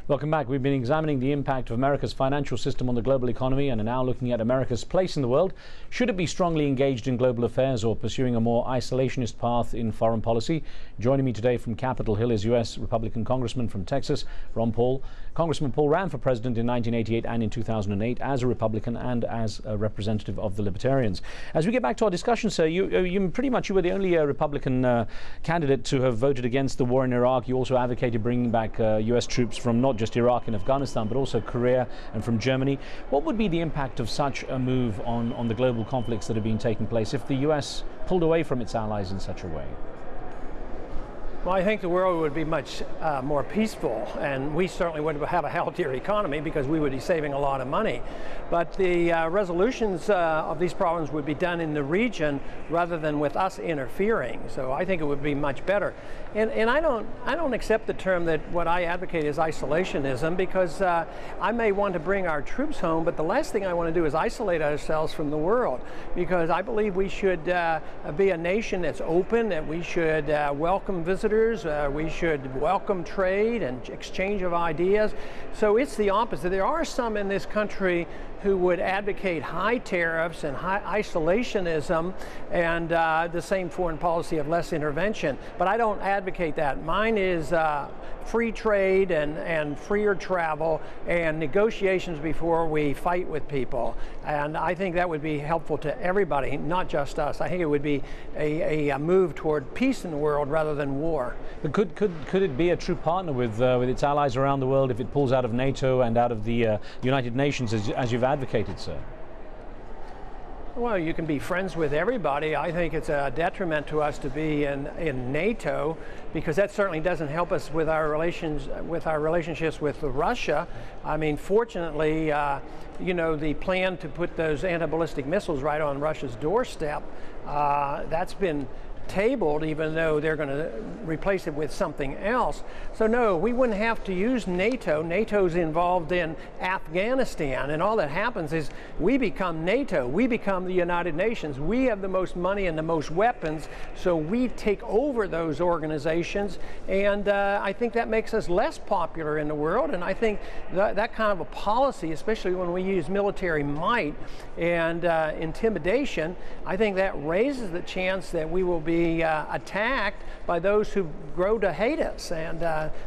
Welcome back. We've been examining the impact of America's financial system on the global economy and are now looking at America's place in the world. Should it be strongly engaged in global affairs or pursuing a more isolationist path in foreign policy? Joining me today from Capitol Hill is U.S. Republican Congressman from Texas, Ron Paul. Congressman Paul ran for president in 1988 and in 2008 as a Republican and as a representative of the Libertarians. As we get back to our discussion, sir, you were the only Republican candidate to have voted against the war in Iraq. You also advocated bringing back U.S. troops from not just Iraq and Afghanistan, but also Korea and from Germany. What would be the impact of such a move on the global conflicts that have been taking place if the U.S. pulled away from its allies in such a way? Well, I think the world would be much more peaceful, and we certainly would have a healthier economy because we would be saving a lot of money. But the resolutions of these problems would be done in the region rather than with us interfering. So I think it would be much better. And I don't accept the term that what I advocate is isolationism, because I may want to bring our troops home, but the last thing I want to do is isolate ourselves from the world, because I believe we should be a nation that's open, that we should welcome visitors. We should welcome trade and exchange of ideas. So it's the opposite. There are some in this country who would advocate high tariffs and high isolationism and the same foreign policy of less intervention. But I don't advocate that. Mine is free trade and freer travel and negotiations before we fight with people. And I think that would be helpful to everybody, not just us. I think it would be a move toward peace in the world rather than war. But could it be a true partner with its allies around the world if it pulls out of NATO and out of the United Nations, as you've advocated, sir? Well, you can be friends with everybody. I think it's a detriment to us to be in NATO, because that certainly doesn't help us with our relationships with Russia. I mean, fortunately, you know, the plan to put those anti-ballistic missiles right on Russia's doorstep, that's been tabled, even though they're going to replace it with something else. So no, we wouldn't have to use NATO. NATO's involved in Afghanistan, and all that happens is we become NATO. We become the United Nations. We have the most money and the most weapons, so we take over those organizations, and I think that makes us less popular in the world. And I think that kind of a policy, especially when we use military might and intimidation, I think that raises the chance that we will be attacked by those who grow to hate us. And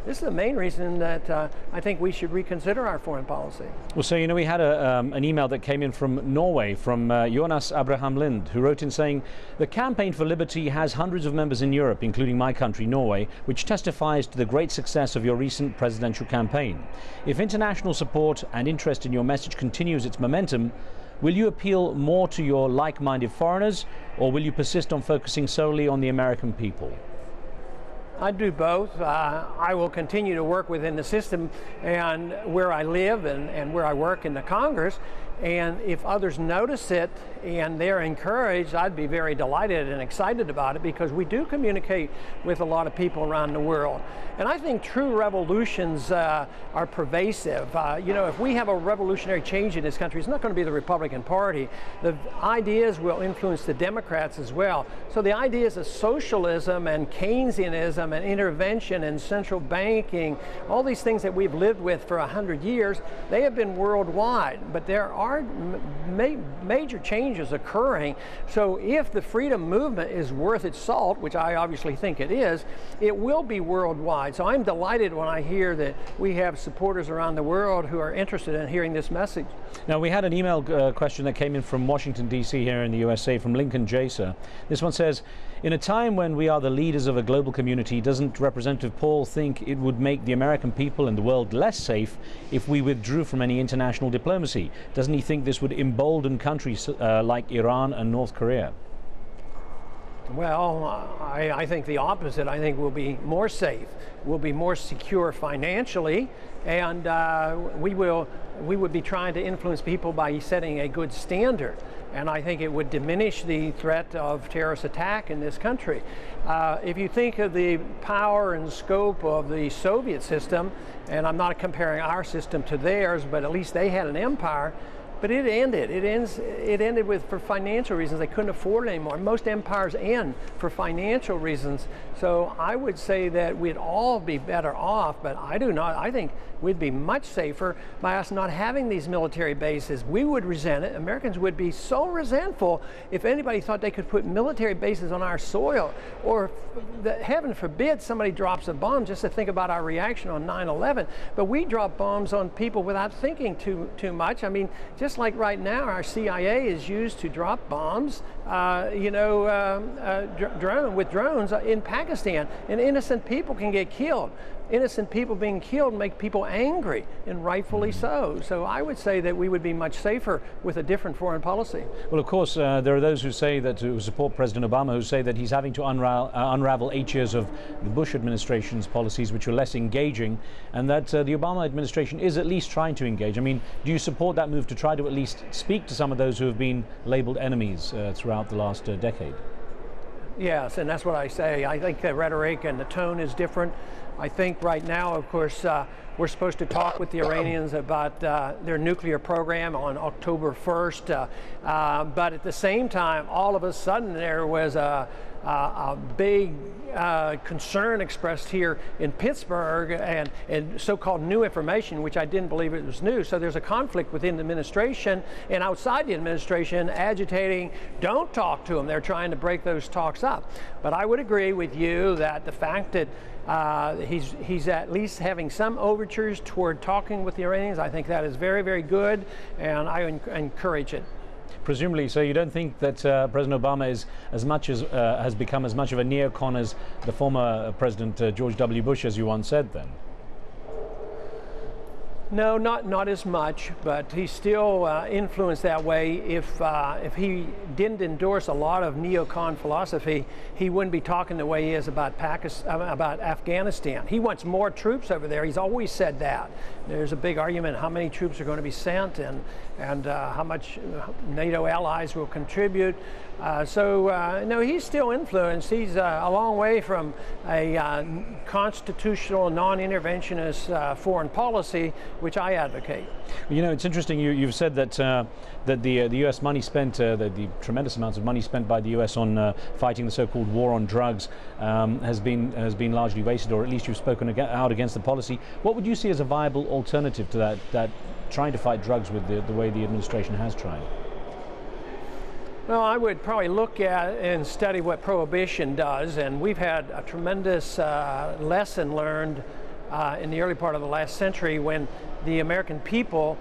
this is the main reason that I think we should reconsider our foreign policy. Well, so, you know, we had an email that came in from Norway, from Jonas Abraham Lind, who wrote in saying, "The Campaign for Liberty has hundreds of members in Europe, including my country, Norway, which testifies to the great success of your recent presidential campaign. If international support and interest in your message continues its momentum, will you appeal more to your like-minded foreigners, or will you persist on focusing solely on the American people?" I do both. I will continue to work within the system and where I live and where I work in the Congress. And if others notice it and they're encouraged, I'd be very delighted and excited about it, because we do communicate with a lot of people around the world. And I think true revolutions are pervasive. You know, if we have a revolutionary change in this country, it's not going to be the Republican Party. The ideas will influence the Democrats as well. So the ideas of socialism and Keynesianism and intervention and central banking, all these things that we've lived with for 100 years, they have been worldwide. But there are major changes occurring. So if the freedom movement is worth its salt, which I obviously think it is, it will be worldwide. So I'm delighted when I hear that we have supporters around the world who are interested in hearing this message. Now, we had an email question that came in from Washington, D.C. here in the USA, from Lincoln Jaser. This one says, "In a time when we are the leaders of a global community, doesn't Representative Paul think it would make the American people and the world less safe if we withdrew from any international diplomacy? Doesn't he think this would embolden countries like Iran and North Korea?" Well, I think the opposite. I think we'll be more safe. We'll be more secure financially, and we would be trying to influence people by setting a good standard. And I think it would diminish the threat of terrorist attack in this country. If you think of the power and scope of the Soviet system, and I'm not comparing our system to theirs, but at least they had an empire, But it ended. It ended for financial reasons. They couldn't afford it anymore. Most empires end for financial reasons. So I would say that we'd all be better off, but I do not. I think we'd be much safer by us not having these military bases. We would resent it. Americans would be so resentful if anybody thought they could put military bases on our soil, or heaven forbid somebody drops a bomb, just to think about our reaction on 9/11. But we drop bombs on people without thinking too much. I mean, just like right now, our CIA is used to drop bombs, with drones in Pakistan, and innocent people can get killed. Innocent people being killed make people angry, and rightfully so. So I would say that we would be much safer with a different foreign policy. Well, of course, there are those who say that, who support President Obama, who say that he's having to unravel 8 years of the Bush administration's policies, which were less engaging, and that the Obama administration is at least trying to engage. I mean, do you support that move to try to at least speak to some of those who have been labeled enemies throughout the last decade? Yes, and that's what I say. I think the rhetoric and the tone is different. I think right now, of course, we're supposed to talk with the Iranians about their nuclear program on October 1st. But at the same time, all of a sudden there was a big concern expressed here in Pittsburgh and so-called new information, which I didn't believe it was new. So there's a conflict within the administration and outside the administration agitating, don't talk to them. They're trying to break those talks up. But I would agree with you that the fact that he's at least having some overtures toward talking with the Iranians, I think that is very, very good, and I encourage it. Presumably, so you don't think that President Obama is has become as much of a neocon as the former President George W. Bush, as you once said, then? No, not as much, but he's still influenced that way. If he didn't endorse a lot of neocon philosophy, he wouldn't be talking the way he is about Afghanistan. He wants more troops over there. He's always said that. There's a big argument how many troops are going to be sent and how much NATO allies will contribute. No, he's still influenced. He's a long way from a constitutional, non-interventionist foreign policy, which I advocate. You know, it's interesting. You've said that that the U.S. money spent, the tremendous amounts of money spent by the U.S. on fighting the so-called war on drugs has been largely wasted, or at least you've spoken out against the policy. What would you see as a viable alternative to that trying to fight drugs with the way the administration has tried? Well, I would probably look at and study what prohibition does, and we've had a tremendous lesson learned in the early part of the last century when the American people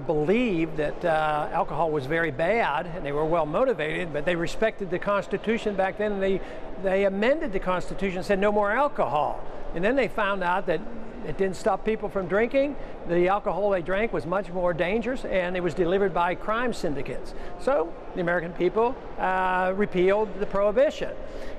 believed that alcohol was very bad, and they were well motivated, but they respected the Constitution back then, and they amended the Constitution and said no more alcohol. And then they found out that it didn't stop people from drinking. The alcohol they drank was much more dangerous, and it was delivered by crime syndicates. So the American people repealed the prohibition.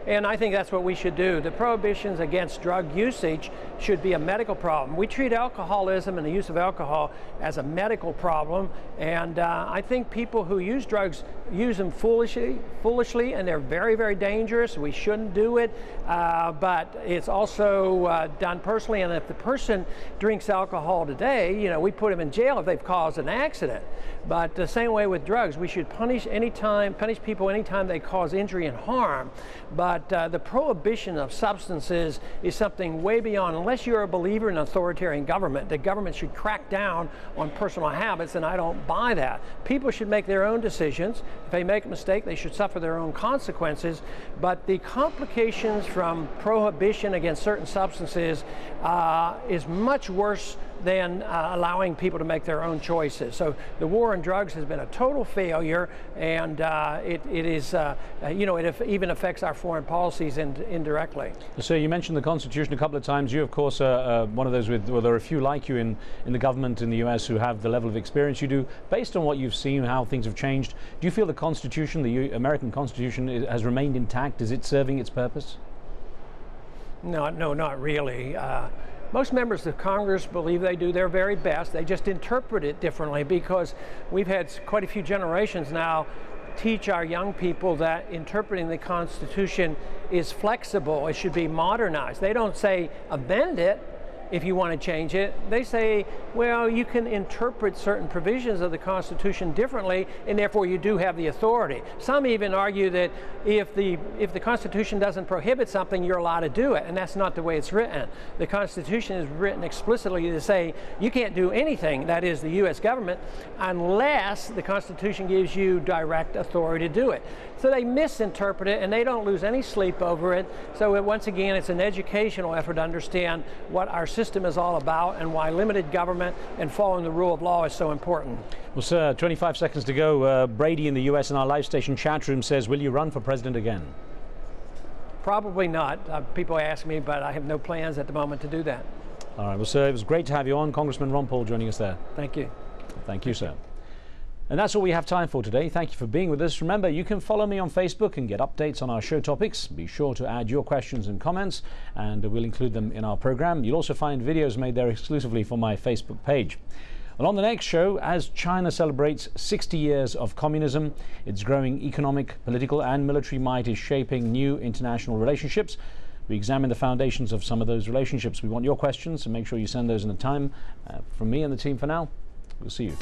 And I think that's what we should do. The prohibitions against drug usage should be a medical problem. We treat alcoholism and the use of alcohol as a medical problem, and I think people who use drugs use them foolishly, and they're very, very dangerous. We shouldn't do it, but it's also done personally, and if the person drinks alcohol today, you know, we put them in jail if they've caused an accident. But the same way with drugs, we should punish people anytime they cause injury and harm. But the prohibition of substances is something way beyond. Unless you're a believer in authoritarian government, the government should crack down on personal habits, and I don't buy that. People should make their own decisions. If they make a mistake, they should suffer their own consequences. But the complications from prohibition against certain substances is much worse than allowing people to make their own choices. So the war on drugs has been a total failure, and it is, it even affects our foreign policies indirectly. So you mentioned the Constitution a couple of times. You, of course, are one of those well, there are a few like you in the government in the US who have the level of experience you do. Based on what you've seen, how things have changed, do you feel the Constitution, the American Constitution, has remained intact? Is it serving its purpose? No, not really. Most members of Congress believe they do their very best. They just interpret it differently, because we've had quite a few generations now teach our young people that interpreting the Constitution is flexible. It should be modernized. They don't say amend it. if you want to change it. They say, well, you can interpret certain provisions of the Constitution differently, and therefore you do have the authority. Some even argue that if the Constitution doesn't prohibit something, you're allowed to do it, and that's not the way it's written. The Constitution is written explicitly to say you can't do anything, that is the U.S. government, unless the Constitution gives you direct authority to do it. So they misinterpret it, and they don't lose any sleep over it. So once again, it's an educational effort to understand what our system is all about and why limited government and following the rule of law is so important. Well, sir, 25 seconds to go. Brady in the US in our live station chat room says, will you run for president again? Probably not. People ask me, but I have no plans at the moment to do that. All right. Well, sir, it was great to have you on. Congressman Ron Paul joining us there. Thank you. Thank you, sir. And that's all we have time for today. Thank you for being with us. Remember, you can follow me on Facebook and get updates on our show topics. Be sure to add your questions and comments, and we'll include them in our program. You'll also find videos made there exclusively for my Facebook page. Well, on the next show, as China celebrates 60 years of communism, its growing economic, political and military might is shaping new international relationships. We examine the foundations of some of those relationships. We want your questions, so make sure you send those in the time. From me and the team for now, we'll see you.